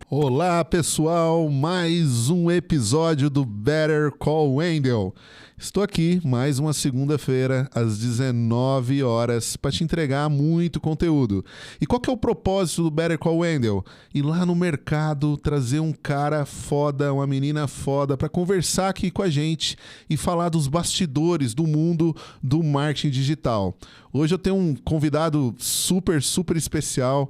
Olá pessoal, mais um episódio do Better Call Wendell. Estou aqui mais uma segunda-feira às 19 horas para te entregar muito conteúdo. E qual que é o propósito do Better Call Wendell? Ir lá no mercado, trazer um cara foda, uma menina foda para conversar aqui com a gente e falar dos bastidores do mundo do marketing digital. Hoje eu tenho um convidado super especial.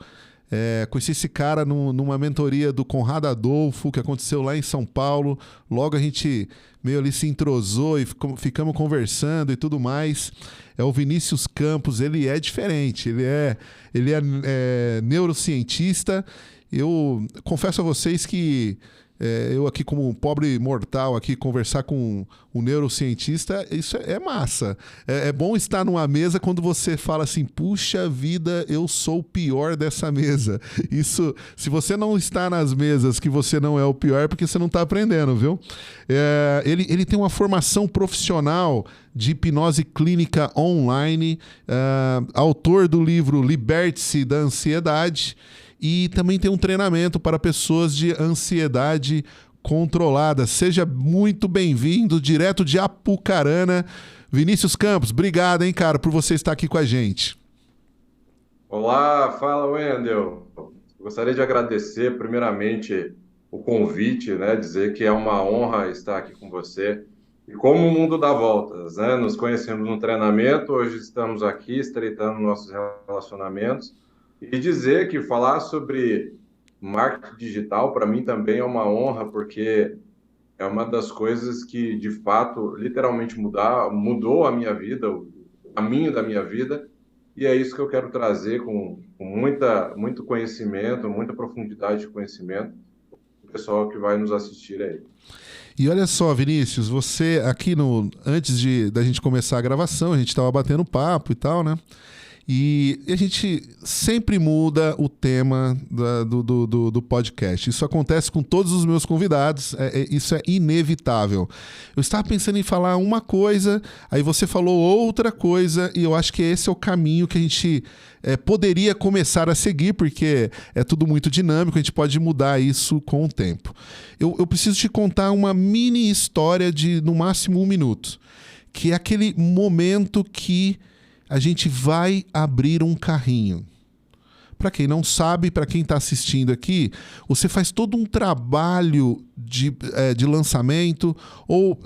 Conheci esse cara numa mentoria do Conrado Adolfo, que aconteceu lá em São Paulo. Logo a gente meio ali se entrosou e ficamos conversando e tudo mais. É o Vinícius Campos, ele é diferente, ele é neurocientista. Eu confesso a vocês que eu aqui como um pobre mortal aqui conversar com um neurocientista, isso é massa. É bom estar numa mesa quando você fala assim, puxa vida, eu sou o pior dessa mesa. Isso, se você não está nas mesas que você não é o pior, é porque você não está aprendendo, viu? Ele tem uma formação profissional de hipnose clínica online, autor do livro Liberte-se da Ansiedade, e também tem um treinamento para pessoas de ansiedade controlada. Seja muito bem-vindo, direto de Apucarana, Vinícius Campos. Obrigado, hein, cara, por você estar aqui com a gente. Olá, fala Wendel. Gostaria de agradecer primeiramente o convite, né? Dizer que é uma honra estar aqui com você. E como o mundo dá voltas, né? Nos conhecemos no treinamento, hoje estamos aqui estreitando nossos relacionamentos e dizer que falar sobre marketing digital para mim também é uma honra, porque é uma das coisas que de fato literalmente mudou a minha vida, o caminho da minha vida. E é isso que eu quero trazer com muito conhecimento, muita profundidade de conhecimento, o pessoal que vai nos assistir aí. E olha só, Vinícius, você aqui antes da gente começar a gravação, a gente estava batendo papo e tal, né? E a gente sempre muda o tema do podcast. Isso acontece com todos os meus convidados, isso é inevitável. Eu estava pensando em falar uma coisa, aí você falou outra coisa, e eu acho que esse é o caminho que a gente poderia começar a seguir, porque é tudo muito dinâmico, a gente pode mudar isso com o tempo. Eu preciso te contar uma mini história de, no máximo, 1 minuto, que é aquele momento que a gente vai abrir um carrinho. Para quem não sabe, para quem está assistindo aqui, você faz todo um trabalho de lançamento, ou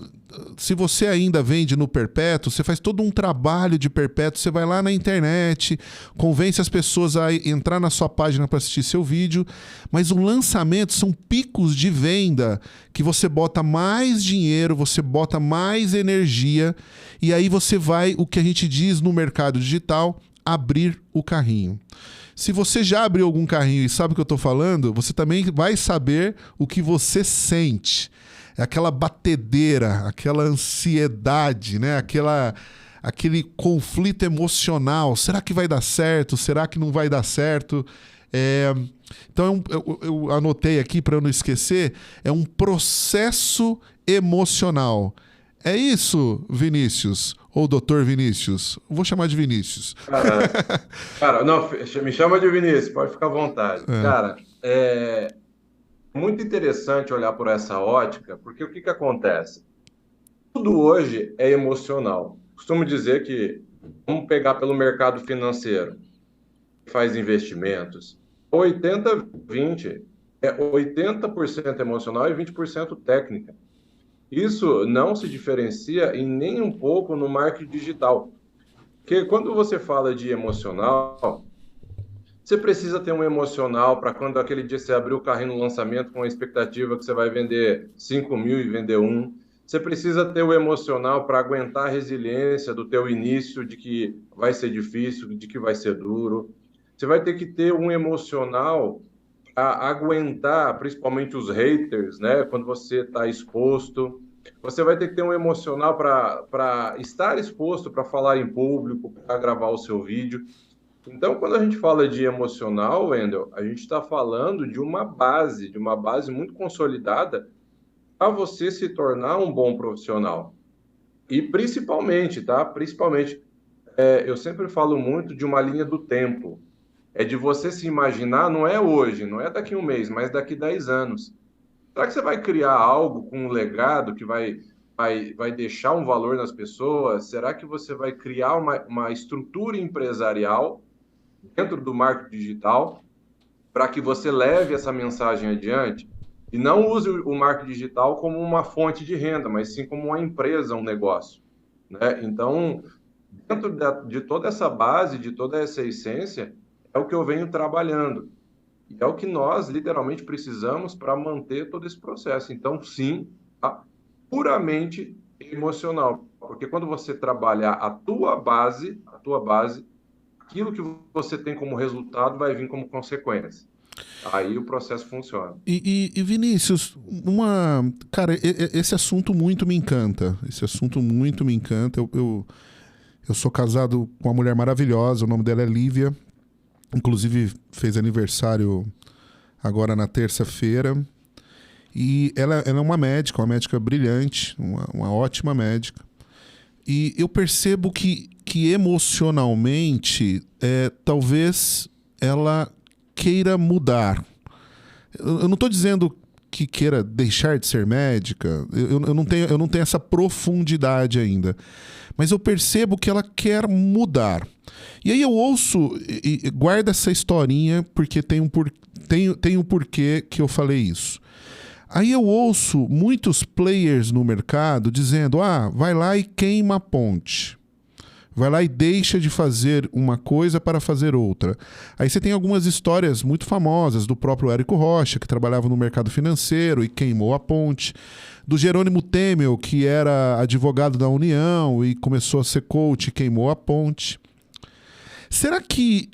se você ainda vende no perpétuo, você faz todo um trabalho de perpétuo, você vai lá na internet, convence as pessoas a entrar na sua página para assistir seu vídeo, mas o lançamento são picos de venda que você bota mais dinheiro, você bota mais energia, e aí você vai, o que a gente diz no mercado digital, abrir o carrinho. Se você já abriu algum carrinho e sabe o que eu estou falando, você também vai saber o que você sente. É aquela batedeira, aquela ansiedade, né? Aquele conflito emocional. Será que vai dar certo? Será que não vai dar certo? Então eu anotei aqui para eu não esquecer, é um processo emocional. É isso, Vinícius? Ou Doutor Vinícius? Vou chamar de Vinícius. Cara, cara, não, me chama de Vinícius, pode ficar à vontade. É. Cara, é muito interessante olhar por essa ótica, porque o que que acontece? Tudo hoje é emocional. Costumo dizer que, vamos pegar pelo mercado financeiro, faz investimentos, 80-20, é 80% emocional e 20% técnica. Isso não se diferencia em nem um pouco no marketing digital. Porque quando você fala de emocional, você precisa ter um emocional para quando aquele dia você abrir o carrinho no lançamento com a expectativa que você vai vender 5 mil e vender um. Você precisa ter o emocional para aguentar a resiliência do teu início, de que vai ser difícil, de que vai ser duro. Você vai ter que ter um emocional para aguentar, principalmente os haters, né? Quando você está exposto. Você vai ter que ter um emocional para estar exposto, para falar em público, para gravar o seu vídeo. Então, quando a gente fala de emocional, Wendel, a gente está falando de uma base muito consolidada para você se tornar um bom profissional. E principalmente, tá? Principalmente, eu sempre falo muito de uma linha do tempo. é de você se imaginar, não é hoje, não é daqui a um mês, mas daqui 10 anos. Será que você vai criar algo com um legado que vai deixar um valor nas pessoas? Será que você vai criar uma estrutura empresarial dentro do marketing digital para que você leve essa mensagem adiante? E não use o marketing digital como uma fonte de renda, mas sim como uma empresa, um negócio, né? Então, dentro de toda essa base, de toda essa essência, é o que eu venho trabalhando. E é o que nós, literalmente, precisamos para manter todo esse processo. Então, sim, tá? Puramente emocional. Porque quando você trabalhar a tua base, aquilo que você tem como resultado vai vir como consequência. Aí o processo funciona. E, Vinícius, cara, esse assunto muito me encanta. Esse assunto muito me encanta. Eu sou casado com uma mulher maravilhosa, o nome dela é Lívia. Inclusive fez aniversário agora na terça-feira. E ela é uma médica brilhante, uma ótima médica. E eu percebo que emocionalmente, talvez ela queira mudar. Eu não estou dizendo que queira deixar de ser médica, eu não tenho essa profundidade ainda. Mas eu percebo que ela quer mudar. E aí eu ouço, e guarda essa historinha, porque tem um porquê que eu falei isso. Aí eu ouço muitos players no mercado dizendo, vai lá e queima a ponte. Vai lá e deixa de fazer uma coisa para fazer outra. Aí você tem algumas histórias muito famosas do próprio Érico Rocha, que trabalhava no mercado financeiro e queimou a ponte. Do Jerônimo Temel, que era advogado da União e começou a ser coach e queimou a ponte. Será que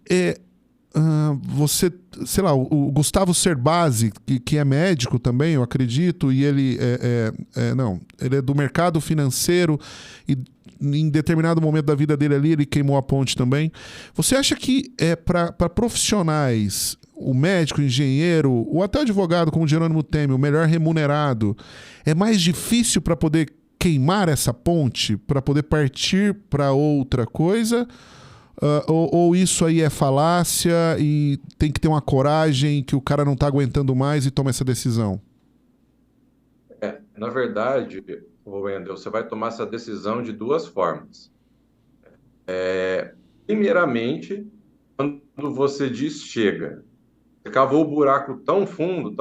você, sei lá, o Gustavo Cerbasi, que é médico também, eu acredito, e ele ele é do mercado financeiro e em determinado momento da vida dele ali, ele queimou a ponte também. Você acha que para profissionais, o médico, o engenheiro, ou até o advogado, como o Jerônimo Temel, o melhor remunerado, é mais difícil para poder queimar essa ponte, para poder partir para outra coisa? Ou isso aí é falácia e tem que ter uma coragem que o cara não está aguentando mais e toma essa decisão? Na verdade, Wendel, você vai tomar essa decisão de duas formas. Primeiramente, quando você diz chega, você cavou o buraco tão fundo,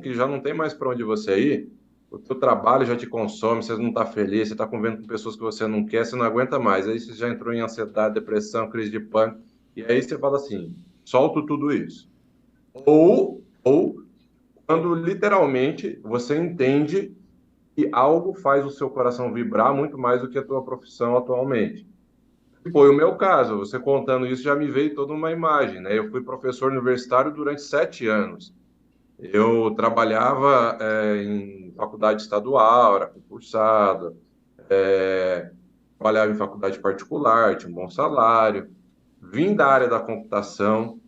que já não tem mais para onde você ir, o teu trabalho já te consome, você não está feliz, você está convivendo com pessoas que você não quer, você não aguenta mais. Aí você já entrou em ansiedade, depressão, crise de pânico, e aí você fala assim, solto tudo isso. Ou quando literalmente você entende que algo faz o seu coração vibrar muito mais do que a tua profissão atualmente. Foi o meu caso. Você contando isso já me veio toda uma imagem, né? Eu fui professor universitário durante 7 anos. Eu trabalhava em faculdade estadual, era concursado, trabalhava em faculdade particular, tinha um bom salário, vim da área da computação.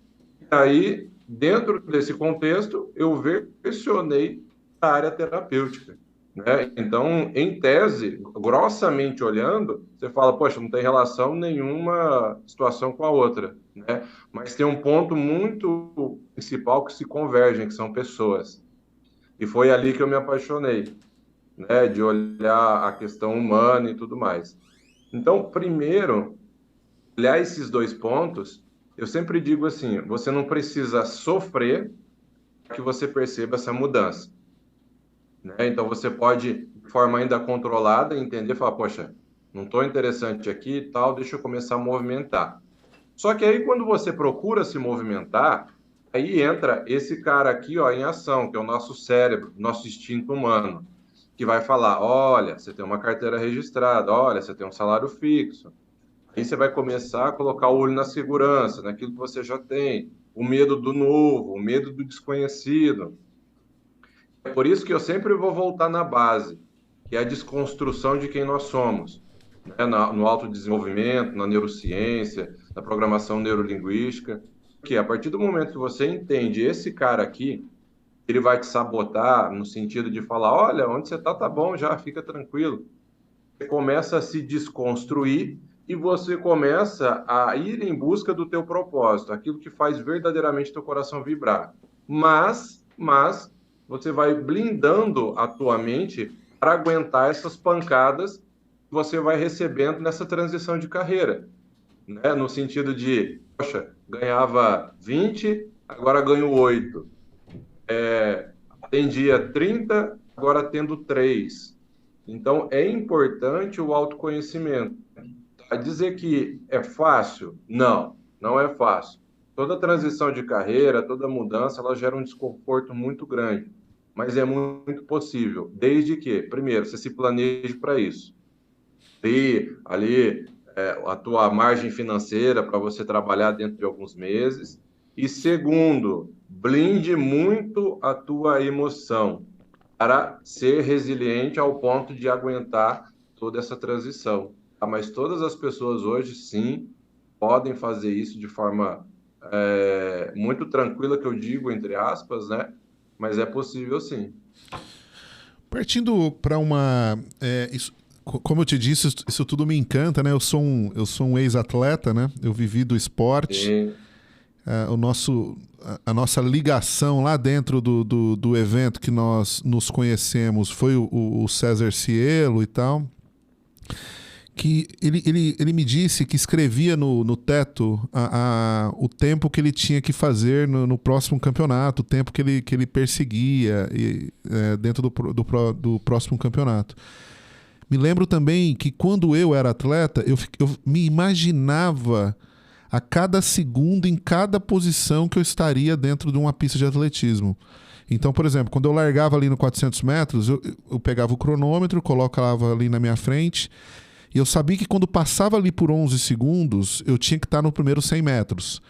E aí, dentro desse contexto, eu versionei a área terapêutica, né? Então, em tese, grossamente olhando, você fala, poxa, não tem relação nenhuma situação com a outra, né? Mas tem um ponto muito principal que se convergem, que são pessoas. E foi ali que eu me apaixonei, né? De olhar a questão humana e tudo mais. Então, primeiro, olhar esses dois pontos, eu sempre digo assim, você não precisa sofrer para que você perceba essa mudança, né? Então você pode, de forma ainda controlada, entender, falar, poxa, não estou interessante aqui e tal, deixa eu começar a movimentar. Só que aí quando você procura se movimentar, aí entra esse cara aqui, ó, em ação, que é o nosso cérebro, nosso instinto humano, que vai falar, olha, você tem uma carteira registrada, olha, você tem um salário fixo. Aí você vai começar a colocar o olho na segurança, naquilo que você já tem, o medo do novo, o medo do desconhecido. É por isso que eu sempre vou voltar na base, que é a desconstrução de quem nós somos, né? No autodesenvolvimento, na neurociência, na programação neurolinguística, que a partir do momento que você entende esse cara aqui, ele vai te sabotar no sentido de falar, olha, onde você tá bom já, fica tranquilo. Você começa a se desconstruir e você começa a ir em busca do teu propósito, aquilo que faz verdadeiramente teu coração vibrar. Mas você vai blindando a tua mente para aguentar essas pancadas que você vai recebendo nessa transição de carreira, né? No sentido de, poxa, ganhava 20, agora ganho 8. Atendia 30, agora tendo 3. Então, é importante o autoconhecimento. A dizer que é fácil? Não, não é fácil. Toda transição de carreira, toda mudança, ela gera um desconforto muito grande, mas é muito possível, desde que, primeiro, você se planeje para isso. Ter ali a tua margem financeira para você trabalhar dentro de alguns meses. E segundo, blinde muito a tua emoção para ser resiliente ao ponto de aguentar toda essa transição. Mas todas as pessoas hoje, sim, podem fazer isso de forma muito tranquila, que eu digo, entre aspas, né? Mas é possível, sim. Partindo para uma. Como eu te disse, isso tudo me encanta, né? Eu sou um ex-atleta, né? Eu vivi do esporte. Sim, A nossa ligação lá dentro do evento que nós nos conhecemos foi o César Cielo e tal. Que ele me disse que escrevia no teto o tempo que ele tinha que fazer no próximo campeonato, o tempo que ele perseguia dentro do próximo campeonato. Me lembro também que quando eu era atleta, eu me imaginava a cada segundo, em cada posição que eu estaria dentro de uma pista de atletismo. Então, por exemplo, quando eu largava ali no 400 metros, eu pegava o cronômetro, colocava ali na minha frente, e eu sabia que quando passava ali por 11 segundos, eu tinha que estar no primeiro 100 metros.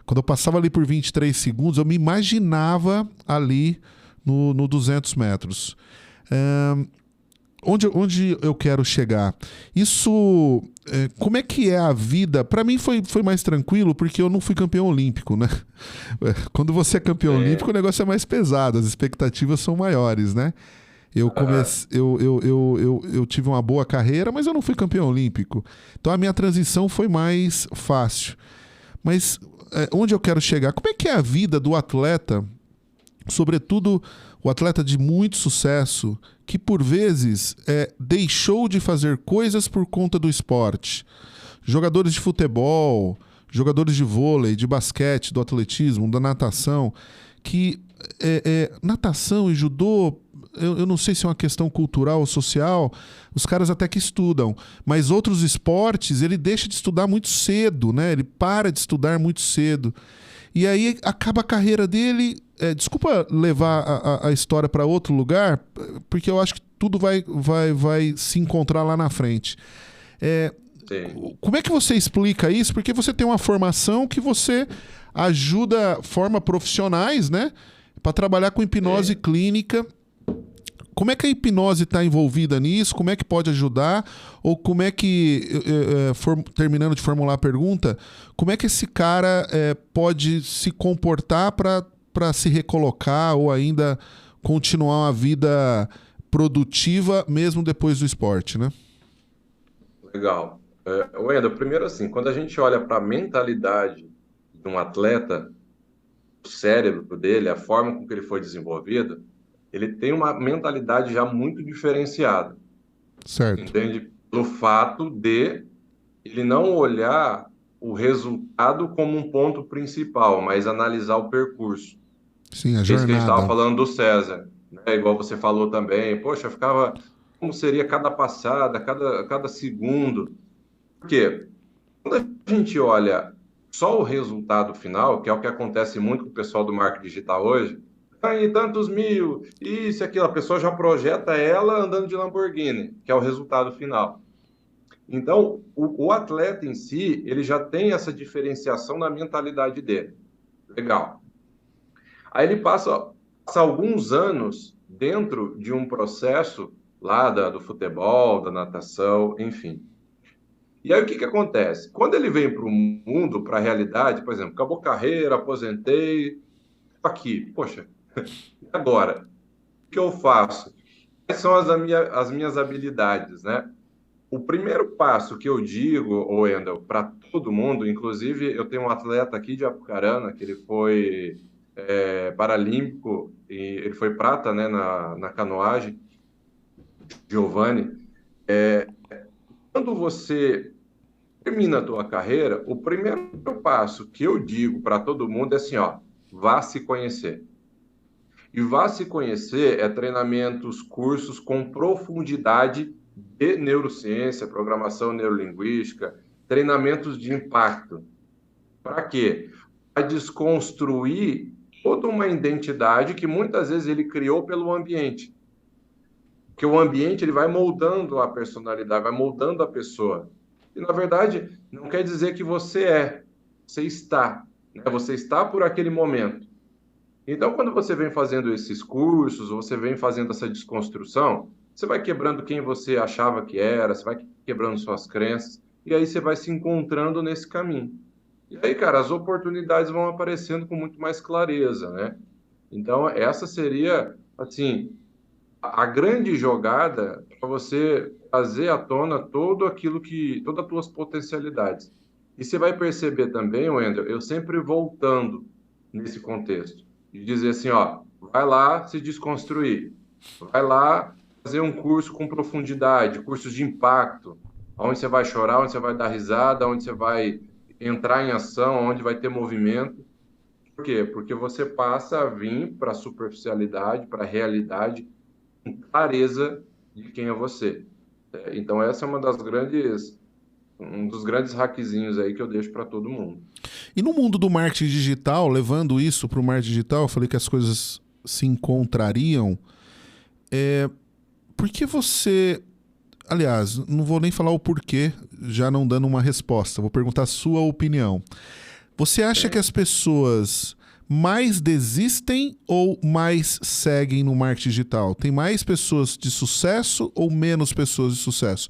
Quando eu passava ali por 23 segundos, eu me imaginava ali no 200 metros. Onde eu quero chegar? Isso, como é que é a vida? Para mim foi mais tranquilo, porque eu não fui campeão olímpico, né? Quando você é campeão olímpico, o negócio é mais pesado, as expectativas são maiores, né? Eu tive uma boa carreira, mas eu não fui campeão olímpico. Então a minha transição foi mais fácil. Mas onde eu quero chegar? Como é que é a vida do atleta, sobretudo o atleta de muito sucesso, que por vezes deixou de fazer coisas por conta do esporte? Jogadores de futebol, jogadores de vôlei, de basquete, do atletismo, da natação, que natação e judô, eu não sei se é uma questão cultural ou social, os caras até que estudam, mas outros esportes ele deixa de estudar muito cedo, né? Ele para de estudar muito cedo. E aí acaba a carreira dele. Desculpa levar a história para outro lugar, porque eu acho que tudo vai se encontrar lá na frente. Como é que você explica isso? Porque você tem uma formação que você forma profissionais, né? Para trabalhar com hipnose clínica. Como é que a hipnose está envolvida nisso? Como é que pode ajudar? Ou como é que, terminando de formular a pergunta, como é que esse cara pode se comportar para se recolocar ou ainda continuar uma vida produtiva mesmo depois do esporte, né? Legal. Wendel, primeiro assim, quando a gente olha para a mentalidade de um atleta, o cérebro dele, a forma com que ele foi desenvolvido, ele tem uma mentalidade já muito diferenciada, Certo. entende? Pelo fato de ele não olhar o resultado como um ponto principal, mas analisar o percurso. Sim, a É isso que a gente estava jornada. falando do César, né? Igual você falou também, poxa, ficava, como seria cada passada, cada segundo. Por quê? Quando a gente olha só o resultado final, que é o que acontece muito com o pessoal do marketing digital hoje, ganhei tantos mil, isso e aquilo, a pessoa já projeta ela andando de Lamborghini, que é o resultado final. Então, o atleta em si, ele já tem essa diferenciação na mentalidade dele. Legal. Aí ele passa alguns anos dentro de um processo lá do futebol, da natação, enfim. E aí o que acontece? Quando ele vem para o mundo, para a realidade, por exemplo, acabou a carreira, aposentei, tô aqui, poxa, e agora? O que eu faço? Quais são as minhas habilidades, né? O primeiro passo que eu digo, Wendel, para todo mundo, inclusive eu tenho um atleta aqui de Apucarana, que ele foi paralímpico, e ele foi prata, né, na canoagem, Giovanni. Quando você termina a tua carreira, o primeiro passo que eu digo para todo mundo é assim, ó, vá se conhecer. E vá se conhecer é treinamentos, cursos com profundidade de neurociência, programação neurolinguística, treinamentos de impacto. Para quê? Para desconstruir toda uma identidade que muitas vezes ele criou pelo ambiente. Porque o ambiente ele vai moldando a personalidade, vai moldando a pessoa. E, na verdade, não quer dizer que você está. Né? Você está por aquele momento. Então, quando você vem fazendo esses cursos, ou você vem fazendo essa desconstrução, você vai quebrando quem você achava que era, você vai quebrando suas crenças, e aí você vai se encontrando nesse caminho. E aí, cara, as oportunidades vão aparecendo com muito mais clareza, né? Então, essa seria, assim, a grande jogada para você trazer à tona todas as tuas potencialidades. E você vai perceber também, Wendel, eu sempre voltando nesse contexto, de dizer assim, ó, vai lá se desconstruir, vai lá fazer um curso com profundidade, cursos de impacto, onde você vai chorar, onde você vai dar risada, onde você vai entrar em ação, onde vai ter movimento. Por quê? Porque você passa a vir para a superficialidade, para a realidade, com clareza de quem é você. Então, essa é um dos grandes hackzinhos aí que eu deixo para todo mundo. E no mundo do marketing digital, levando isso para o marketing digital, eu falei que as coisas se encontrariam. Por que você... Aliás, não vou nem falar o porquê, já não dando uma resposta. Vou perguntar a sua opinião. Você acha que as pessoas mais desistem ou mais seguem no marketing digital? Tem mais pessoas de sucesso ou menos pessoas de sucesso?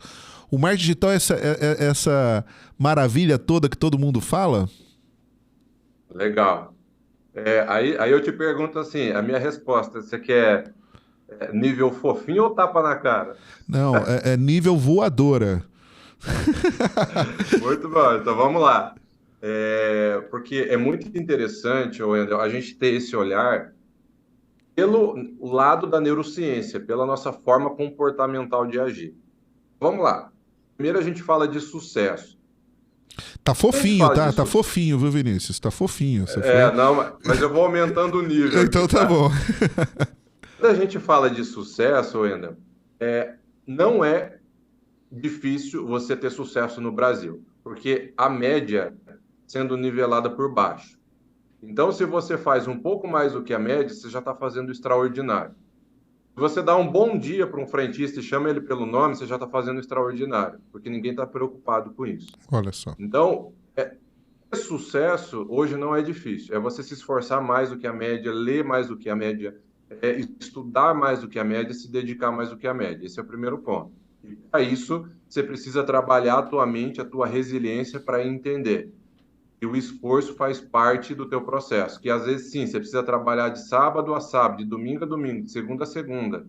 O marketing digital é essa maravilha toda que todo mundo fala? Legal. Aí eu te pergunto assim, a minha resposta, você quer nível fofinho ou tapa na cara? Não, é nível voadora. Muito bom, então vamos lá. Porque é muito interessante, Wendel, a gente ter esse olhar pelo lado da neurociência, pela nossa forma comportamental de agir. Vamos lá. Primeiro a gente fala de sucesso. Tá Quando a gente fofinho, fala tá? de Tá sucesso, fofinho, viu, Vinícius? Tá fofinho. Você foi... não, mas eu vou aumentando o nível Então aqui, tá tá? bom. Quando a gente fala de sucesso, Wendel, não é difícil você ter sucesso no Brasil, porque a média sendo nivelada por baixo. Então, se você faz um pouco mais do que a média, você já está fazendo extraordinário. Se você dá um bom dia para um frentista e chama ele pelo nome, você já está fazendo extraordinário, porque ninguém está preocupado com isso. Olha só. Então, ter sucesso hoje não é difícil. É você se esforçar mais do que a média, ler mais do que a média, estudar mais do que a média, se dedicar mais do que a média. Esse é o primeiro ponto. E para isso, você precisa trabalhar a tua mente, a tua resiliência para entender. E o esforço faz parte do teu processo. Que às vezes, sim, você precisa trabalhar de sábado a sábado, de domingo a domingo, de segunda a segunda,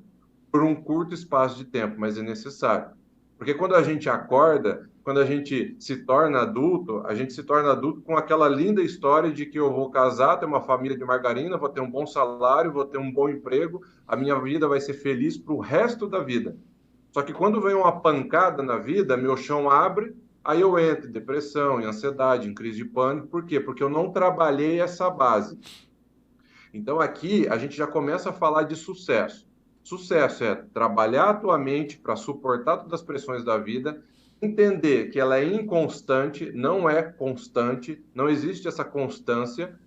por um curto espaço de tempo, mas é necessário. Porque quando a gente acorda, quando a gente se torna adulto, a gente se torna adulto com aquela linda história de que eu vou casar, ter uma família de margarina, vou ter um bom salário, vou ter um bom emprego, a minha vida vai ser feliz para o resto da vida. Só que quando vem uma pancada na vida, meu chão abre, aí eu entro em depressão, em ansiedade, em crise de pânico. Por quê? Porque eu não trabalhei essa base. Então aqui a gente já começa a falar de sucesso. Sucesso é trabalhar a tua mente para suportar todas as pressões da vida, entender que ela é inconstante, não é constante, não existe essa constância.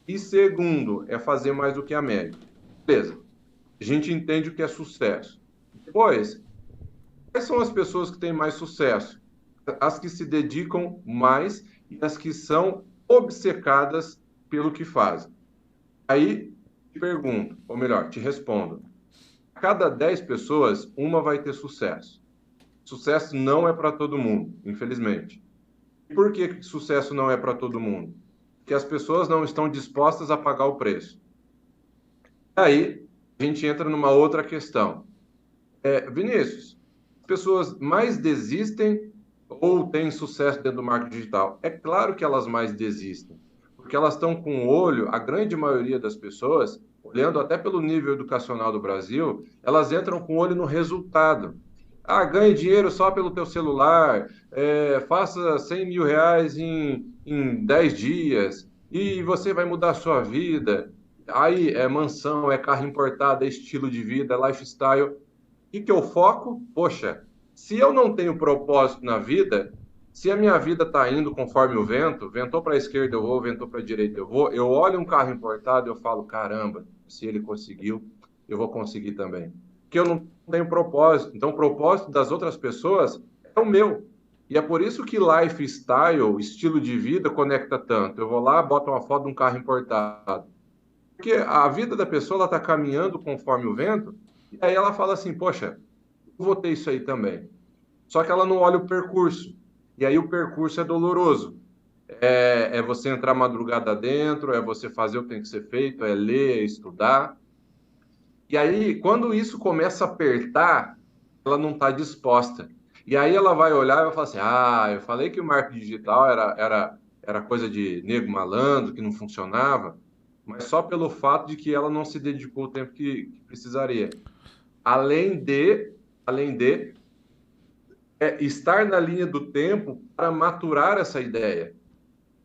E segundo, é fazer mais do que a média. Beleza. A gente entende o que é sucesso. Depois, quais são as pessoas que têm mais sucesso? As que se dedicam mais e as que são obcecadas pelo que fazem. Aí te pergunto, ou melhor, te respondo. A cada 10 pessoas, uma vai ter sucesso. Sucesso não é para todo mundo, infelizmente. E por que sucesso não é para todo mundo? Porque as pessoas não estão dispostas a pagar o preço. Aí a gente entra numa outra questão. Vinícius, as pessoas mais desistem ou têm sucesso dentro do marketing digital? É claro que elas mais desistem, porque elas estão com o olho, a grande maioria das pessoas, olhando até pelo nível educacional do Brasil, elas entram com o olho no resultado. Ah, ganhe dinheiro só pelo teu celular, faça 100 mil reais em 10 dias e você vai mudar a sua vida. Aí é mansão, é carro importado, é estilo de vida, é lifestyle. O que eu foco? Poxa, se eu não tenho propósito na vida, se a minha vida está indo conforme o vento, ventou para a esquerda eu vou, ventou para a direita eu vou, eu olho um carro importado e eu falo, caramba, se ele conseguiu, eu vou conseguir também. Porque eu não tenho propósito. Então, o propósito das outras pessoas é o meu. E é por isso que lifestyle, estilo de vida, conecta tanto. Eu vou lá, boto uma foto de um carro importado. Porque a vida da pessoa ela está caminhando conforme o vento, e aí ela fala assim, poxa, eu vou ter isso aí também. Só que ela não olha o percurso. E aí o percurso é doloroso. É você entrar madrugada dentro, é você fazer o que tem que ser feito, é ler, é estudar. E aí, quando isso começa a apertar, ela não está disposta. E aí ela vai olhar e vai falar assim: ah, eu falei que o marketing digital era coisa de nego malandro, que não funcionava, mas só pelo fato de que ela não se dedicou o tempo que precisaria. Além de estar na linha do tempo para maturar essa ideia.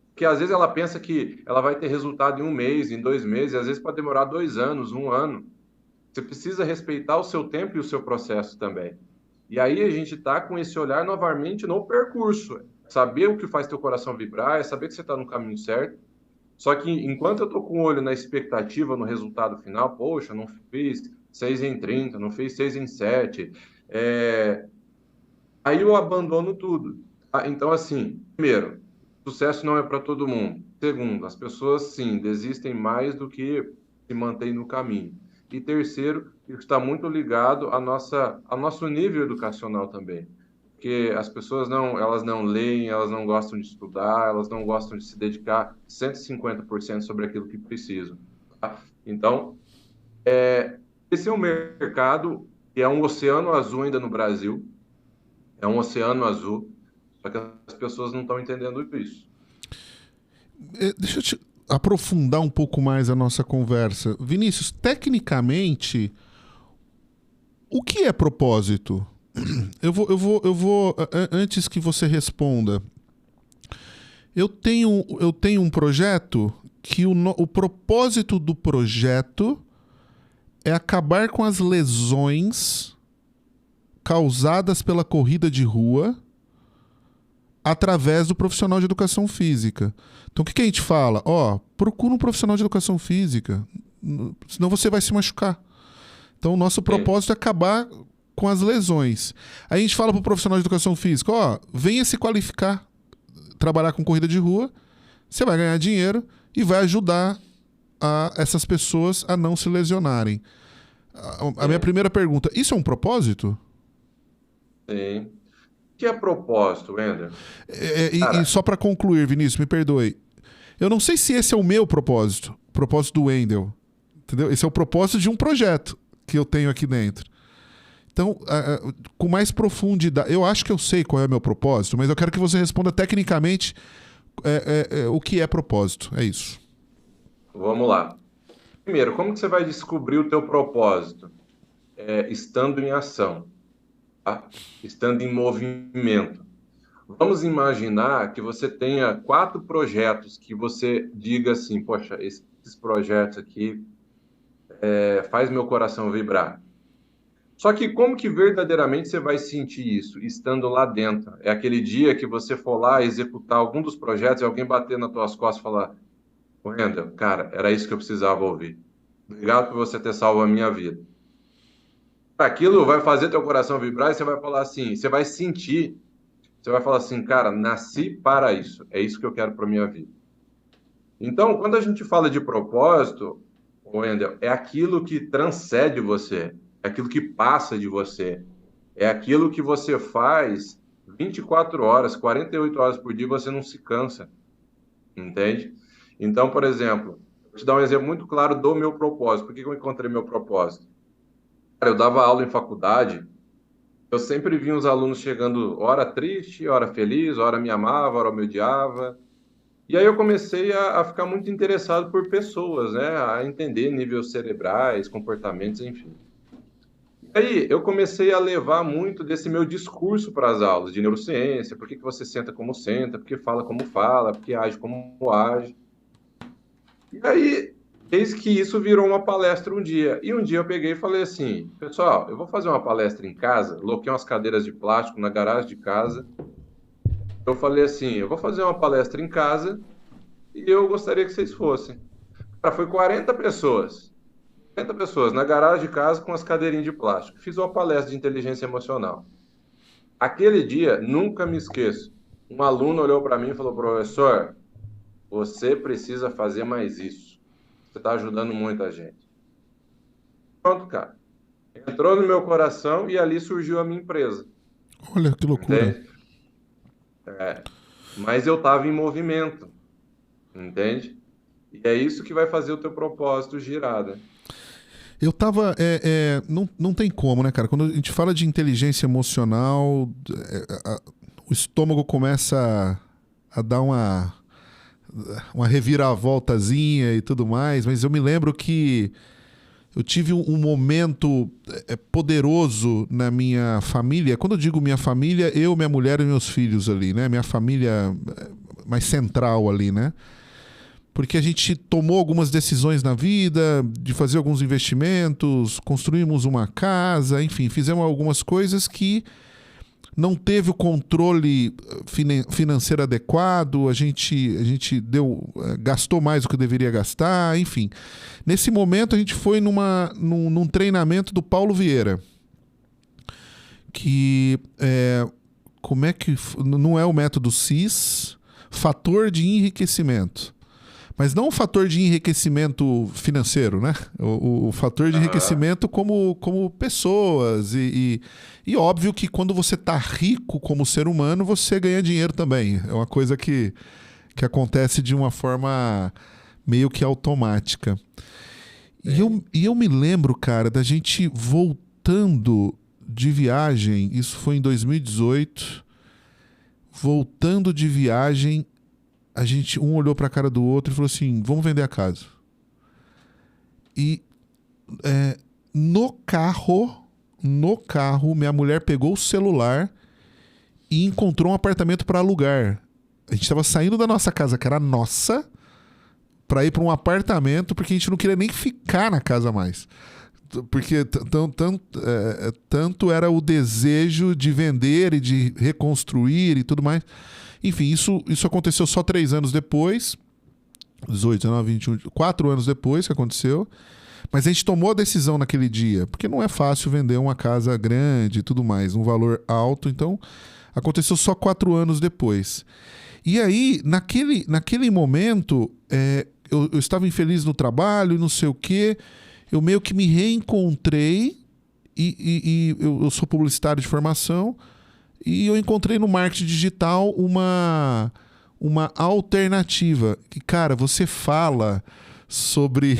Porque às vezes ela pensa que ela vai ter resultado em um mês, em 2 meses, e às vezes pode demorar 2 anos, um ano. Você precisa respeitar o seu tempo e o seu processo também. E aí a gente está com esse olhar novamente no percurso. Saber o que faz teu coração vibrar, é saber que você está no caminho certo. Só que enquanto eu estou com o olho na expectativa, no resultado final, poxa, não fiz 6 em 30, não fiz 6 em 7, aí eu abandono tudo. Tá? Então, assim, primeiro, sucesso não é para todo mundo. Segundo, as pessoas, sim, desistem mais do que se mantêm no caminho. E terceiro, isso está muito ligado ao nosso nível educacional também. Porque as pessoas elas não leem, elas não gostam de estudar, elas não gostam de se dedicar 150% sobre aquilo que precisam. Tá? Então, esse é um mercado que é um oceano azul ainda no Brasil, é um oceano azul, só que as pessoas não estão entendendo isso. Deixa eu te aprofundar um pouco mais a nossa conversa. Vinícius, tecnicamente, o que é propósito? Antes que você responda, eu tenho um projeto que o propósito do projeto é acabar com as lesões causadas pela corrida de rua através do profissional de educação física. Então, o que a gente fala? Procura um profissional de educação física, senão você vai se machucar. Então, o nosso propósito é acabar com as lesões. Aí a gente fala para o profissional de educação física, venha se qualificar, trabalhar com corrida de rua, você vai ganhar dinheiro e vai ajudar essas pessoas a não se lesionarem. A minha primeira pergunta, isso é um propósito? Sim. O que é propósito, Wender? E só para concluir, Vinícius, me perdoe. Eu não sei se esse é o meu propósito, o propósito do Wendel. Entendeu? Esse é o propósito de um projeto que eu tenho aqui dentro. Então, com mais profundidade, eu acho que eu sei qual é o meu propósito, mas eu quero que você responda tecnicamente o que é propósito. É isso. Vamos lá. Primeiro, como que você vai descobrir o teu propósito? Estando em ação, tá? Estando em movimento. Vamos imaginar que você tenha 4 projetos que você diga assim, poxa, esses projetos aqui faz meu coração vibrar. Só que como que verdadeiramente você vai sentir isso estando lá dentro? É aquele dia que você for lá executar algum dos projetos e alguém bater nas tuas costas e falar, Wendel, cara, era isso que eu precisava ouvir. Obrigado por você ter salvo a minha vida. Aquilo vai fazer teu coração vibrar e você vai falar assim, você vai sentir, você vai falar assim, cara, nasci para isso, é isso que eu quero para minha vida. Então, quando a gente fala de propósito, Wendel, é aquilo que transcende você, é aquilo que passa de você, é aquilo que você faz 24 horas, 48 horas por dia, você não se cansa, entende? Então, por exemplo, vou te dar um exemplo muito claro do meu propósito. Por que eu encontrei meu propósito? Cara, eu dava aula em faculdade Eu sempre vi os alunos chegando, hora triste, hora feliz, hora me amava, hora me odiava. E aí eu comecei a ficar muito interessado por pessoas, né? A entender níveis cerebrais, comportamentos, enfim. E aí eu comecei a levar muito desse meu discurso para as aulas de neurociência, por que que você senta como senta, por que fala como fala, por que age como age. E aí, eis que isso virou uma palestra um dia. E um dia eu peguei e falei assim, pessoal, eu vou fazer uma palestra em casa, loquei umas cadeiras de plástico na garagem de casa. Eu falei assim, eu vou fazer uma palestra em casa e eu gostaria que vocês fossem. Cara, foi 40 pessoas. 40 pessoas na garagem de casa com as cadeirinhas de plástico. Fiz uma palestra de inteligência emocional. Aquele dia, nunca me esqueço. Um aluno olhou para mim e falou, professor, você precisa fazer mais isso. Você está ajudando muita gente. Pronto, cara. Entrou no meu coração e ali surgiu a minha empresa. Olha que loucura. Entende? Mas eu estava em movimento. Entende? E é isso que vai fazer o teu propósito girar, né? Eu tava. Não tem como, né, cara? Quando a gente fala de inteligência emocional, o estômago começa a dar uma reviravoltazinha e tudo mais, mas eu me lembro que eu tive um momento poderoso na minha família. Quando eu digo minha família, eu, minha mulher e meus filhos ali, né? Minha família mais central ali, né? Porque a gente tomou algumas decisões na vida, de fazer alguns investimentos, construímos uma casa, enfim, fizemos algumas coisas que não teve o controle financeiro adequado, a gente gastou mais do que deveria gastar, enfim. Nesse momento a gente foi num treinamento do Paulo Vieira, que como é que não é o método CIS, fator de enriquecimento. Mas não o fator de enriquecimento financeiro, né? O fator de enriquecimento como pessoas. E óbvio que quando você está rico como ser humano, você ganha dinheiro também. É uma coisa que acontece de uma forma meio que automática. E eu me lembro, cara, da gente voltando de viagem, isso foi em 2018, voltando de viagem, um olhou para a cara do outro e falou assim, vamos vender a casa. E no carro, minha mulher pegou o celular e encontrou um apartamento para alugar. A gente estava saindo da nossa casa, que era nossa, para ir para um apartamento, porque a gente não queria nem ficar na casa mais. Porque tanto era o desejo de vender e de reconstruir e tudo mais. Enfim, isso aconteceu só 3 anos depois. 18, 19, 21, 4 anos depois que aconteceu. Mas a gente tomou a decisão naquele dia, porque não é fácil vender uma casa grande e tudo mais, um valor alto. Então, aconteceu só 4 anos depois. E aí, naquele momento, eu estava infeliz no trabalho, não sei o quê. Eu meio que me reencontrei e eu sou publicitário de formação. E eu encontrei no marketing digital uma alternativa. Que, cara, você fala sobre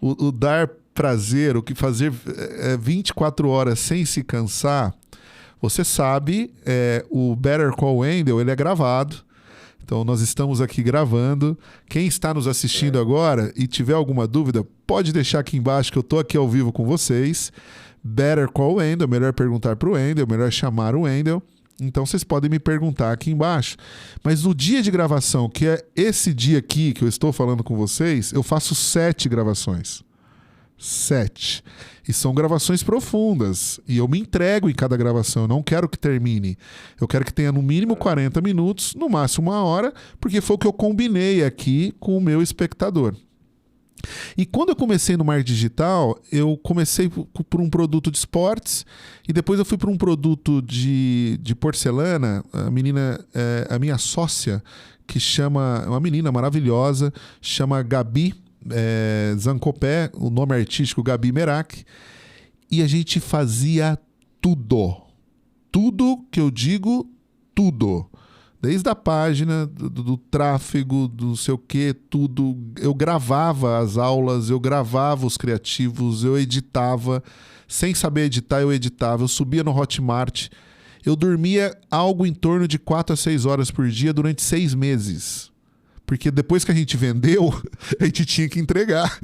o dar prazer, o que fazer 24 horas sem se cansar. Você sabe, o Better Call Wendell, ele é gravado. Então, nós estamos aqui gravando. Quem está nos assistindo agora e tiver alguma dúvida, pode deixar aqui embaixo que eu estou aqui ao vivo com vocês. Better Call Wendell, melhor perguntar para o Wendell, melhor chamar o Wendell. Então vocês podem me perguntar aqui embaixo. Mas no dia de gravação, que é esse dia aqui que eu estou falando com vocês, eu faço 7 gravações. 7. E são gravações profundas. E eu me entrego em cada gravação. Eu não quero que termine. Eu quero que tenha no mínimo 40 minutos, no máximo 1 hora, porque foi o que eu combinei aqui com o meu espectador. E quando eu comecei no marketing digital, eu comecei por um produto de esportes e depois eu fui para um produto de porcelana. A minha sócia, que chama, uma menina maravilhosa, chama Gabi Zancopé, o nome artístico Gabi Merak, e a gente fazia tudo. Tudo que eu digo, tudo. Desde a página, do tráfego, do não sei o que, tudo. Eu gravava as aulas, eu gravava os criativos, eu editava sem saber editar, eu editava, eu subia no Hotmart, eu dormia algo em torno de 4 a 6 horas por dia durante 6 meses. Porque depois que a gente vendeu, a gente tinha que entregar,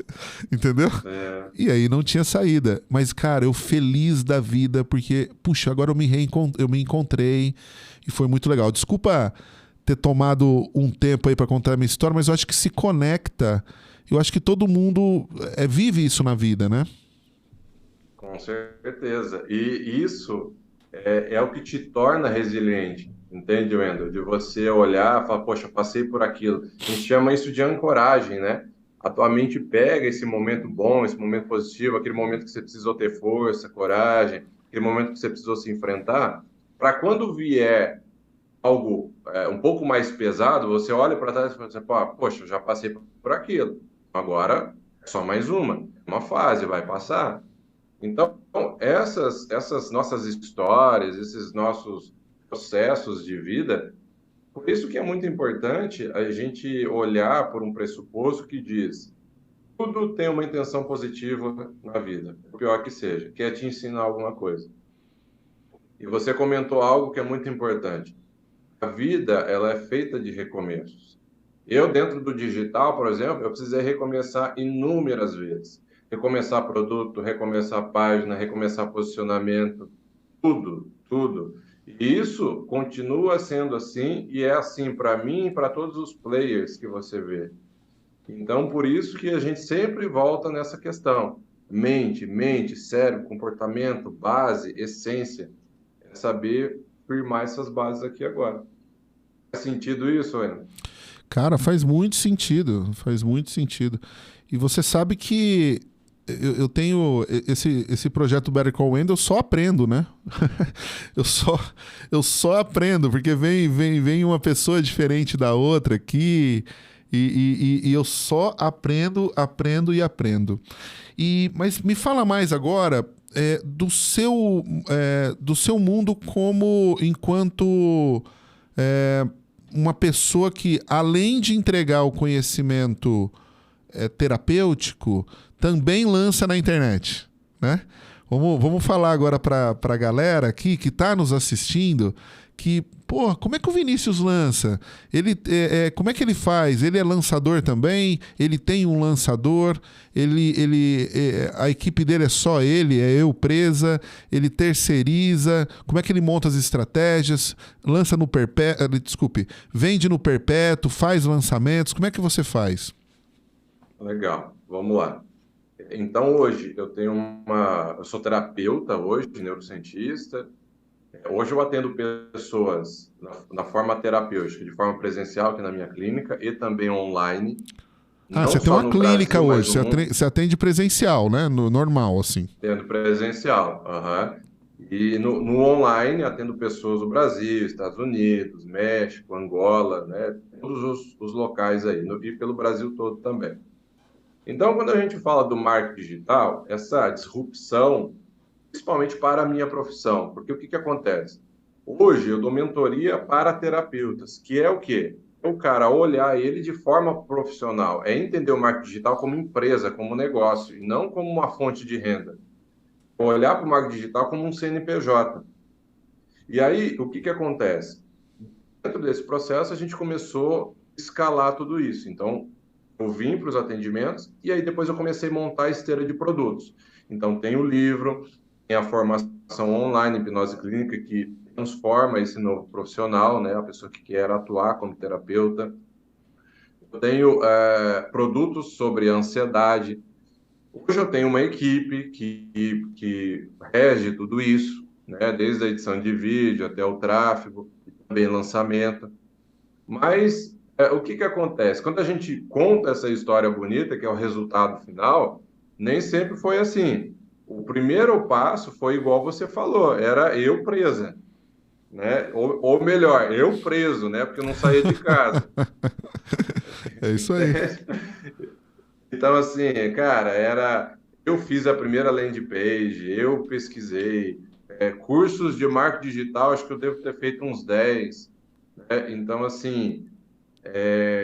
entendeu? É, E aí não tinha saída. Mas, cara, eu feliz da vida, porque, puxa, agora eu me encontrei e foi muito legal. Desculpa ter tomado um tempo aí para contar a minha história, mas eu acho que se conecta. Eu acho que todo mundo vive isso na vida, né? com certeza. E isso é o que te torna resiliente, entende, Wendel? De você olhar e falar, poxa, eu passei por aquilo. A gente chama isso de ancoragem, né? A tua mente pega esse momento bom, esse momento positivo, aquele momento que você precisou ter força, coragem, aquele momento que você precisou se enfrentar, para quando vier algo um pouco mais pesado, você olha para trás e fala assim, poxa, eu já passei por aquilo. Agora é só mais uma fase, vai passar. Então, essas nossas histórias, esses nossos processos de vida, por isso que é muito importante a gente olhar por um pressuposto que diz tudo tem uma intenção positiva na vida, por pior que seja, que é te ensinar alguma coisa. E você comentou algo que é muito importante. A vida, ela é feita de recomeços. Eu, dentro do digital, por exemplo, eu precisei recomeçar inúmeras vezes. Recomeçar produto, recomeçar página, recomeçar posicionamento, tudo, tudo. E isso continua sendo assim e é assim para mim e para todos os players que você vê. Então, por isso que a gente sempre volta nessa questão. Mente, cérebro, comportamento, base, essência. É saber firmar essas bases aqui agora. Faz sentido isso, Ana? Cara, faz muito sentido. Faz muito sentido. E você sabe que eu tenho esse projeto Better Call Wendell, eu só aprendo, né? eu, só, eu só aprendo, porque vem uma pessoa diferente da outra aqui e eu só aprendo e aprendo. Mas me fala mais agora do seu mundo como enquanto uma pessoa que, além de entregar o conhecimento terapêutico, também lança na internet, né? Vamos falar agora para a galera aqui que está nos assistindo que, pô, como é que o Vinícius lança? Como é que ele faz? Ele é lançador também? Ele tem um lançador? A equipe dele é só ele? É eu presa? Ele terceiriza? Como é que ele monta as estratégias? Lança no perpétuo? Desculpe, vende no perpétuo? Faz lançamentos? Como é que você faz? Legal, vamos lá. Então, hoje, eu sou terapeuta hoje, neurocientista. Hoje eu atendo pessoas na forma terapêutica, de forma presencial aqui na minha clínica e também online, Ah, não você tem só uma no clínica Brasil, mas hoje, no mundo, você atende presencial, né? No normal, assim. atendo presencial. Aham. E no online atendo pessoas do Brasil, Estados Unidos, México, Angola, né? Todos os locais aí, e pelo Brasil todo também. Então, quando a gente fala do marketing digital, essa disrupção, principalmente para a minha profissão, porque o que que acontece? Hoje eu dou mentoria para terapeutas, que é o quê? É o cara olhar ele de forma profissional, é entender o marketing digital como empresa, como negócio, e não como uma fonte de renda. Olhar para o marketing digital como um CNPJ. E aí, o que que acontece? Dentro desse processo, a gente começou a escalar tudo isso. Então, eu vim para os atendimentos e aí depois eu comecei a montar a esteira de produtos. Então, tem o livro, tem a formação online, hipnose clínica, que transforma esse novo profissional, né? A pessoa que quer atuar como terapeuta. Eu tenho produtos sobre ansiedade. Hoje eu tenho uma equipe que rege tudo isso, né? Desde a edição de vídeo até o tráfego, também lançamento. Mas o que que acontece? Quando a gente conta essa história bonita, que é o resultado final, nem sempre foi assim. O primeiro passo foi igual você falou, era eu presa, né? Ou melhor, eu preso, né? Porque eu não saía de casa. É isso aí. Entende? Então, assim, cara, eu fiz a primeira landing page, eu pesquisei, cursos de marketing digital, acho que eu devo ter feito uns 10, né? Então, assim,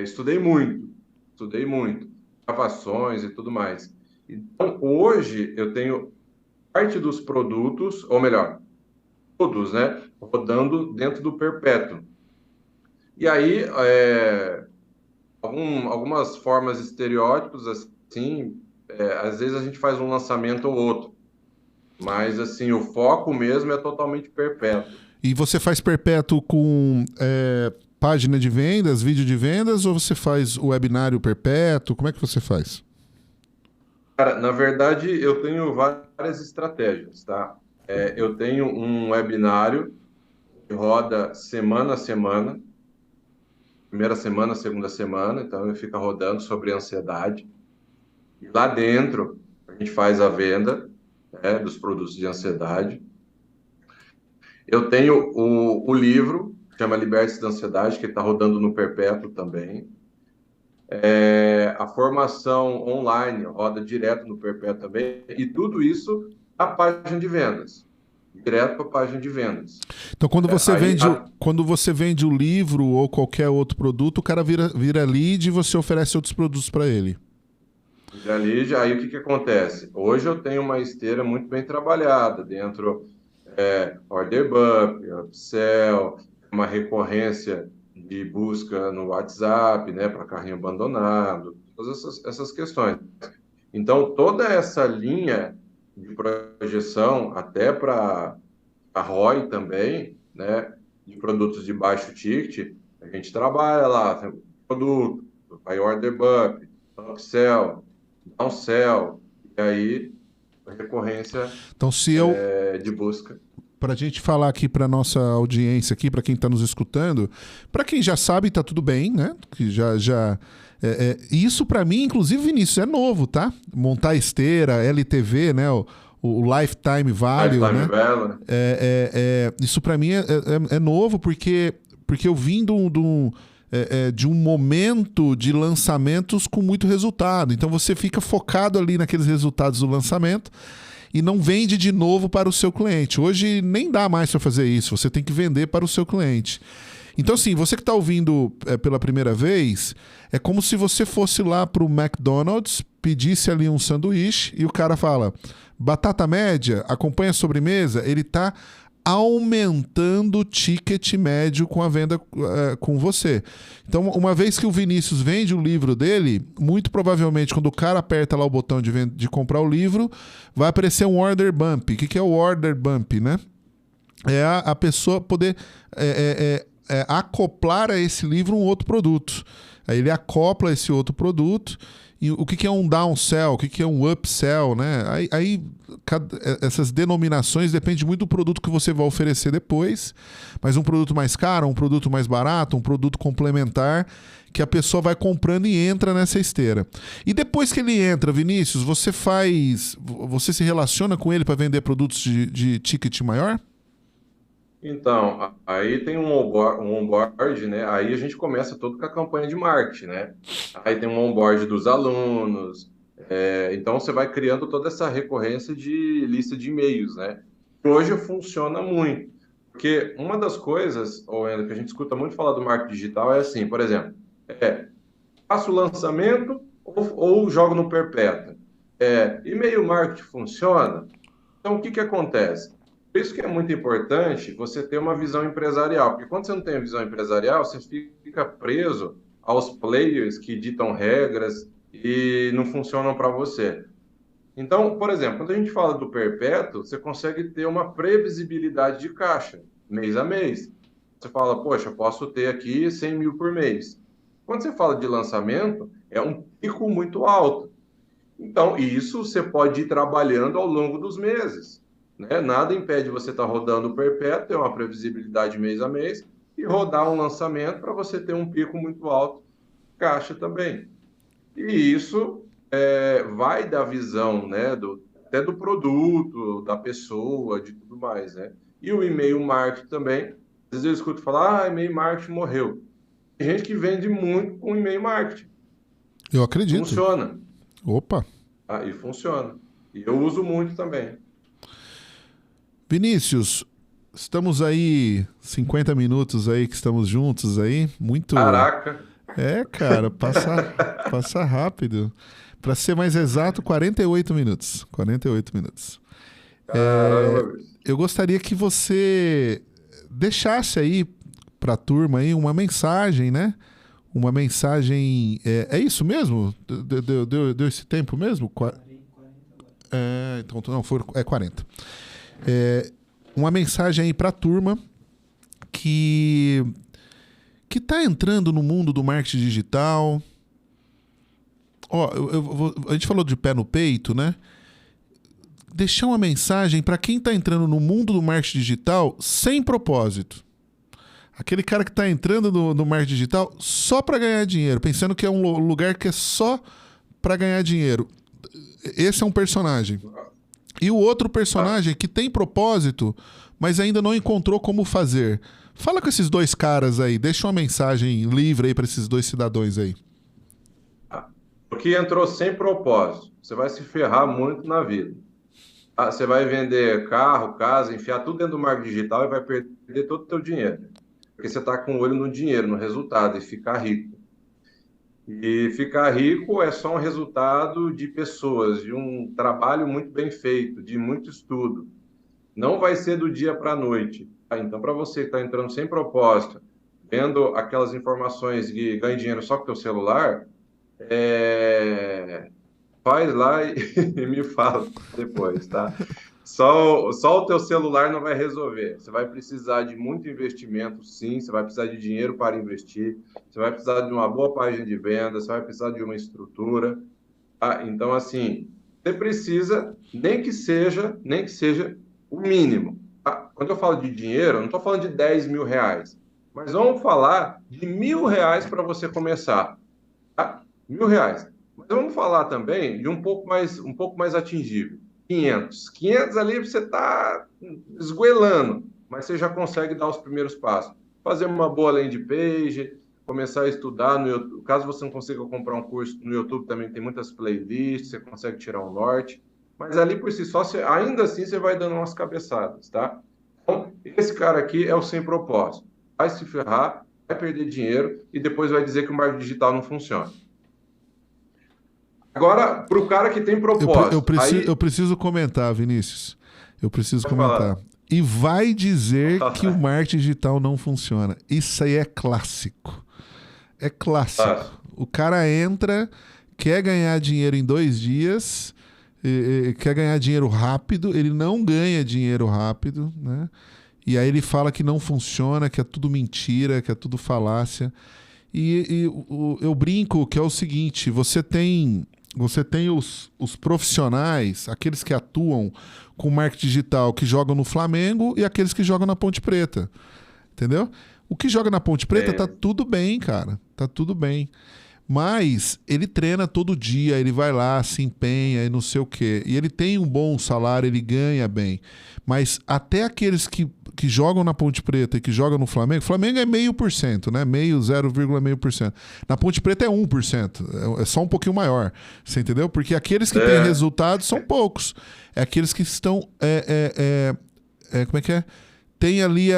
estudei muito, gravações e tudo mais. Então, hoje eu tenho parte dos produtos, ou melhor, todos, né, rodando dentro do perpétuo. E aí, algumas formas estereótipos, assim, às vezes a gente faz um lançamento ou outro, mas, assim, o foco mesmo é totalmente perpétuo. E você faz perpétuo com página de vendas, vídeo de vendas, ou você faz o webinário perpétuo? Como é que você faz? Cara, na verdade, eu tenho várias estratégias, tá? Eu tenho um webinário que roda semana a semana, primeira semana, segunda semana, então ele fica rodando sobre ansiedade. E lá dentro, a gente faz a venda, né, dos produtos de ansiedade. Eu tenho o livro, que chama Liberte-se da Ansiedade, que está rodando no Perpétuo também. A formação online roda direto no Perpétuo também. E tudo isso na página de vendas. Direto para a página de vendas. Então, quando você vende o livro ou qualquer outro produto, o cara vira lead e você oferece outros produtos para ele. Vira lead, aí o que acontece? Hoje eu tenho uma esteira muito bem trabalhada dentro order bump, upsell, uma recorrência de busca no WhatsApp, né, para carrinho abandonado, todas essas questões. Então, toda essa linha de projeção, até para a ROI também, né, de produtos de baixo ticket, a gente trabalha lá, tem produto, aí order bump, upsell, downsell, e aí a recorrência então, de busca. Para a gente falar aqui para nossa audiência aqui, para quem está nos escutando, para quem já sabe, tá tudo bem, né? Que isso para mim, inclusive, Vinícius, é novo, tá? Montar esteira, LTV, né? O Lifetime Value, né? Value. Isso para mim é novo porque eu vim de um momento de lançamentos com muito resultado. Então você fica focado ali naqueles resultados do lançamento e não vende de novo para o seu cliente. Hoje nem dá mais para fazer isso, você tem que vender para o seu cliente. Então, assim, você que está ouvindo pela primeira vez, é como se você fosse lá para o McDonald's, pedisse ali um sanduíche e o cara fala, batata média, acompanha a sobremesa, ele está aumentando o ticket médio com a venda com você. Então, uma vez que o Vinícius vende o livro dele, muito provavelmente quando o cara aperta lá o botão de comprar o livro, vai aparecer um order bump. O que é o order bump, né? É a pessoa poder acoplar a esse livro um outro produto. Aí ele acopla esse outro produto. E o que é um downsell, o que é um upsell, né? Essas denominações dependem muito do produto que você vai oferecer depois, mas um produto mais caro, um produto mais barato, um produto complementar, que a pessoa vai comprando e entra nessa esteira. E depois que ele entra, Vinícius, você se relaciona com ele para vender produtos de ticket maior? Então, aí tem um onboard, né? Aí a gente começa todo com a campanha de marketing, né? Aí tem um onboard dos alunos. Então, você vai criando toda essa recorrência de lista de e-mails, né? Hoje funciona muito. Porque uma das coisas, Wendel, que a gente escuta muito falar do marketing digital é assim, por exemplo, faço o lançamento ou jogo no perpétuo. E-mail marketing funciona? Então, o que acontece? Por isso que é muito importante você ter uma visão empresarial, porque quando você não tem visão empresarial, você fica preso aos players que ditam regras e não funcionam para você. Então, por exemplo, quando a gente fala do perpétuo, você consegue ter uma previsibilidade de caixa, mês a mês. Você fala, poxa, eu posso ter aqui 100 mil por mês. Quando você fala de lançamento, é um pico muito alto. Então, isso você pode ir trabalhando ao longo dos meses. Né? Nada impede você estar rodando o perpétuo, ter uma previsibilidade mês a mês, e rodar um lançamento para você ter um pico muito alto, caixa também. E isso vai da visão, né, até do produto, da pessoa, de tudo mais. Né? E o e-mail marketing também. Às vezes eu escuto falar, e-mail marketing morreu. Tem gente que vende muito com e-mail marketing. Eu acredito. Funciona. Opa! E funciona. E eu uso muito também. Vinícius, estamos aí 50 minutos aí que estamos juntos aí, muito... Caraca! Cara, passa rápido. Para ser mais exato, 48 minutos. 48 minutos. Caramba, bicho. Eu gostaria que você deixasse aí para a turma aí uma mensagem, né? Uma mensagem. É isso mesmo? Deu esse tempo mesmo? Então, não, foi 40. Uma mensagem aí para a turma que está entrando no mundo do marketing digital. Ó, a gente falou de pé no peito, né? Deixar uma mensagem para quem está entrando no mundo do marketing digital sem propósito. Aquele cara que está entrando no marketing digital só para ganhar dinheiro, pensando que é um lugar que é só para ganhar dinheiro. Esse é um personagem. E o outro personagem que tem propósito, mas ainda não encontrou como fazer. Fala com esses dois caras aí, deixa uma mensagem livre aí para esses dois cidadãos aí. Porque entrou sem propósito, você vai se ferrar muito na vida. Você vai vender carro, casa, enfiar tudo dentro do marketing digital e vai perder todo o teu dinheiro. Porque você está com o olho no dinheiro, no resultado, e ficar rico. E ficar rico é só um resultado de pessoas, de um trabalho muito bem feito, de muito estudo. Não vai ser do dia para a noite. Então, para você que está entrando sem propósito, vendo aquelas informações de ganha dinheiro só com o teu celular, faz lá e me fala depois, tá? Só o teu celular não vai resolver. Você vai precisar de muito investimento, sim. Você vai precisar de dinheiro para investir. Você vai precisar de uma boa página de venda. Você vai precisar de uma estrutura. Tá? Então, assim, você precisa, nem que seja o mínimo. Tá? Quando eu falo de dinheiro, eu não estou falando de 10 mil reais. Mas vamos falar de R$ 1.000 para você começar. Tá? R$ 1.000. Mas vamos falar também de um pouco mais atingível. 500. 500 ali você está esgoelando, mas você já consegue dar os primeiros passos. Fazer uma boa landing page, começar a estudar no YouTube. Caso você não consiga comprar um curso no YouTube, também tem muitas playlists, você consegue tirar um norte. Mas ali por si só, ainda assim, você vai dando umas cabeçadas, tá? Então, esse cara aqui é o sem propósito. Vai se ferrar, vai perder dinheiro e depois vai dizer que o marketing digital não funciona. Agora, para o cara que tem propósito. Eu preciso comentar, Vinícius. Eu preciso Pode comentar. falar. E vai dizer que o marketing digital não funciona. Isso aí é clássico. É clássico. O cara entra, quer ganhar dinheiro em 2 dias, quer ganhar dinheiro rápido, ele não ganha dinheiro rápido, né? E aí ele fala que não funciona, que é tudo mentira, que é tudo falácia. Eu brinco que é o seguinte, você tem os profissionais, aqueles que atuam com marketing digital, que jogam no Flamengo e aqueles que jogam na Ponte Preta. Entendeu? O que joga na Ponte Preta tá tudo bem, cara. Tá tudo bem. Mas ele treina todo dia, ele vai lá, se empenha e não sei o quê. E ele tem um bom salário, ele ganha bem. Mas até aqueles que jogam na Ponte Preta e que jogam no Flamengo, Flamengo é 0,5%, né? 0,5%. Na Ponte Preta é 1%. É só um pouquinho maior. Você entendeu? Porque aqueles que têm resultados são poucos. É aqueles que estão... como é que é? Tem ali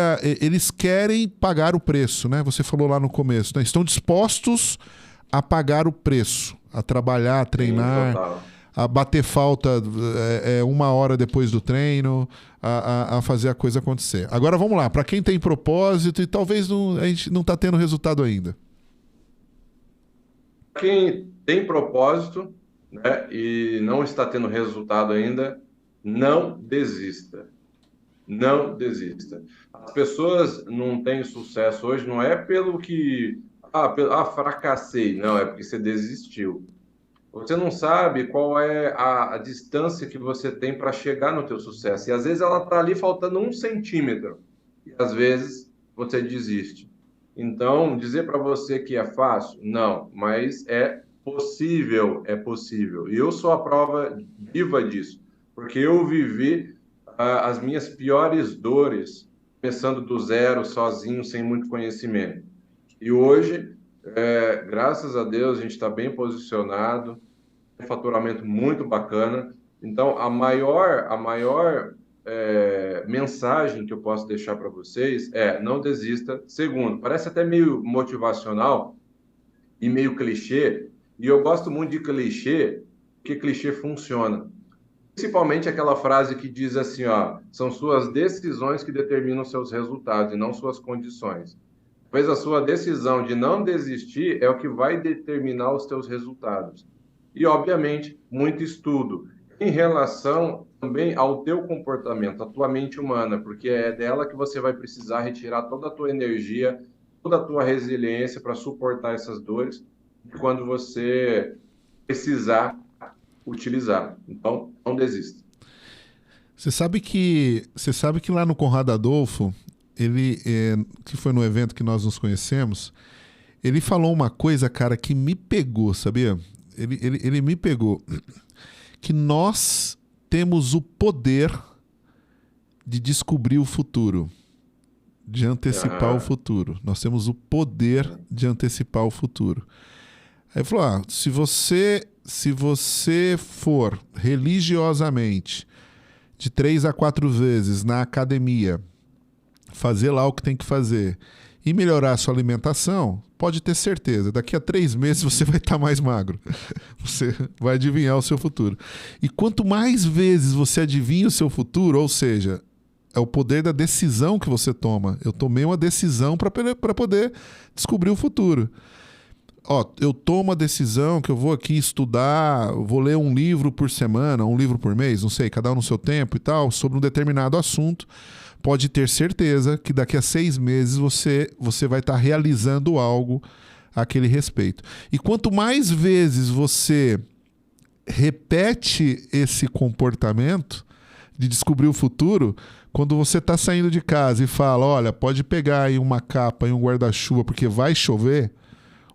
eles querem pagar o preço, né? Você falou lá no começo, né? Estão dispostos a pagar o preço, a trabalhar, a treinar, a bater falta 1 hora depois do treino, a fazer a coisa acontecer. Agora vamos lá, para quem tem propósito e talvez a gente não está tendo resultado ainda. Quem tem propósito, né, e não está tendo resultado ainda, não desista. Não desista. As pessoas não têm sucesso hoje, não é pelo que... fracassei. Não, é porque você desistiu. Você não sabe qual é a distância que você tem para chegar no teu sucesso. E às vezes ela está ali faltando 1 centímetro. E às vezes você desiste. Então, dizer para você que é fácil? Não, mas é possível, é possível. E eu sou a prova viva disso. Porque eu vivi as minhas piores dores, começando do zero, sozinho, sem muito conhecimento. E hoje, graças a Deus, a gente está bem posicionado, um faturamento muito bacana. Então, a maior mensagem que eu posso deixar para vocês é: não desista. Segundo, parece até meio motivacional e meio clichê, e eu gosto muito de clichê, porque clichê funciona. Principalmente aquela frase que diz assim, ó, são suas decisões que determinam seus resultados e não suas condições. Pois a sua decisão de não desistir é o que vai determinar os teus resultados. E, obviamente, muito estudo em relação também ao teu comportamento, à tua mente humana, porque é dela que você vai precisar retirar toda a tua energia, toda a tua resiliência para suportar essas dores quando você precisar utilizar. Então, não desista. Você sabe que lá no Conrado Adolfo, ele, que foi no evento que nós nos conhecemos, ele falou uma coisa, cara, que me pegou, sabia? Ele me pegou. Que nós temos o poder de descobrir o futuro, de antecipar o futuro. Nós temos o poder de antecipar o futuro. Aí ele falou, se você for religiosamente de 3 a 4 vezes na academia, fazer lá o que tem que fazer e melhorar a sua alimentação, pode ter certeza, daqui a 3 meses você vai estar mais magro. Você vai adivinhar o seu futuro. E quanto mais vezes você adivinha o seu futuro, ou seja, é o poder da decisão que você toma. Eu tomei uma decisão para poder descobrir o futuro. Ó, eu tomo a decisão que eu vou aqui estudar, vou ler um livro por semana, um livro por mês, não sei, cada um no seu tempo e tal, sobre um determinado assunto. Pode ter certeza que daqui a 6 meses você vai estar realizando algo a aquele respeito. E quanto mais vezes você repete esse comportamento de descobrir o futuro, quando você está saindo de casa e fala, olha, pode pegar aí uma capa e um guarda-chuva porque vai chover,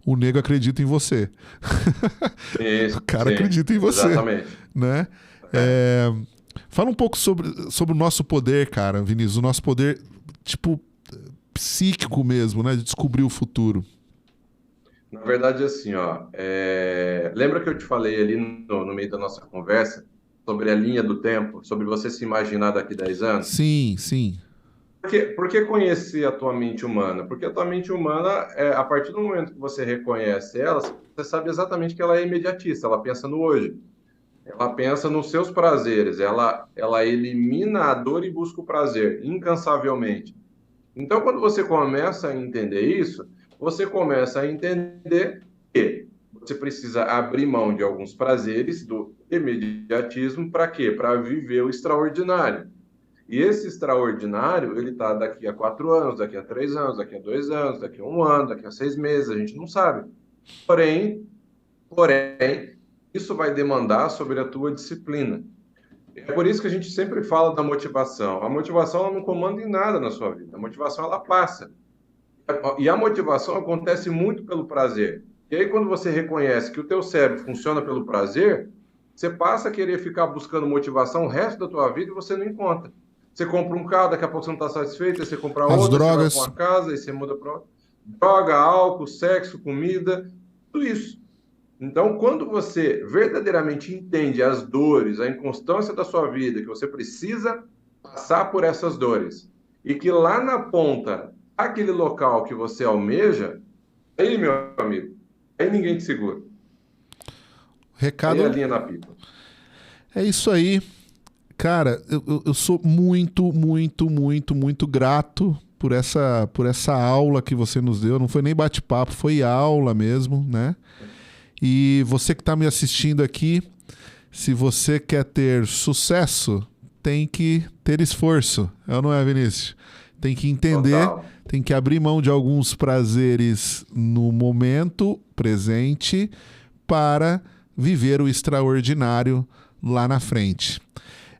o nego acredita em você. Isso, o cara acredita em você. Exatamente. Né? Fala um pouco sobre o nosso poder, cara, Vinícius. O nosso poder, tipo, psíquico mesmo, né? De descobrir o futuro. Na verdade, assim, ó, lembra que eu te falei ali no meio da nossa conversa sobre a linha do tempo, sobre você se imaginar daqui 10 anos? Sim, sim. Por que conhecer a tua mente humana? Porque a tua mente humana, a partir do momento que você reconhece ela, você sabe exatamente que ela é imediatista, ela pensa no hoje. Ela pensa nos seus prazeres, ela elimina a dor e busca o prazer, incansavelmente. Então, quando você começa a entender isso, você começa a entender que você precisa abrir mão de alguns prazeres do imediatismo, para quê? Para viver o extraordinário. E esse extraordinário, ele está daqui a 4 anos, daqui a 3 anos, daqui a 2 anos, daqui a 1 ano, daqui a 6 meses, a gente não sabe. Porém, isso vai demandar sobre a tua disciplina. É por isso que a gente sempre fala da motivação. A motivação ela não comanda em nada na sua vida. A motivação ela passa. E a motivação acontece muito pelo prazer. E aí quando você reconhece que o teu cérebro funciona pelo prazer, você passa a querer ficar buscando motivação o resto da tua vida e você não encontra. Você compra um carro, daqui a pouco você não está satisfeito, aí você compra outro, drogas. você vai para uma casa, aí você muda para outra. Droga, álcool, sexo, comida, tudo isso. Então, quando você verdadeiramente entende as dores, a inconstância da sua vida, que você precisa passar por essas dores, e que lá na ponta, aquele local que você almeja, aí, meu amigo, aí ninguém te segura. Recado... Aí a linha na pipa. É isso aí. Cara, eu sou muito, muito, muito, muito grato por essa aula que você nos deu. Não foi nem bate-papo, foi aula mesmo, né? E você que está me assistindo aqui, se você quer ter sucesso, tem que ter esforço. É ou não é, Vinícius? Tem que entender, Total. Tem que abrir mão de alguns prazeres no momento presente para viver o extraordinário lá na frente.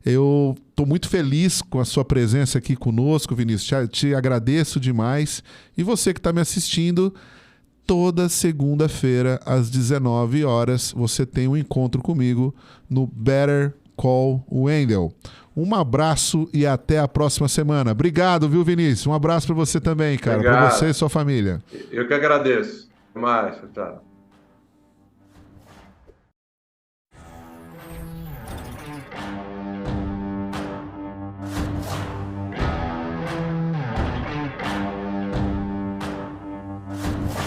Eu estou muito feliz com a sua presença aqui conosco, Vinícius. Te agradeço demais. E você que está me assistindo, toda segunda-feira, às 19 horas, você tem um encontro comigo no Better Call Wendell. Um abraço e até a próxima semana. Obrigado, viu, Vinícius? Um abraço para você também, cara. Para você e sua família. Eu que agradeço. Até mais. Tchau.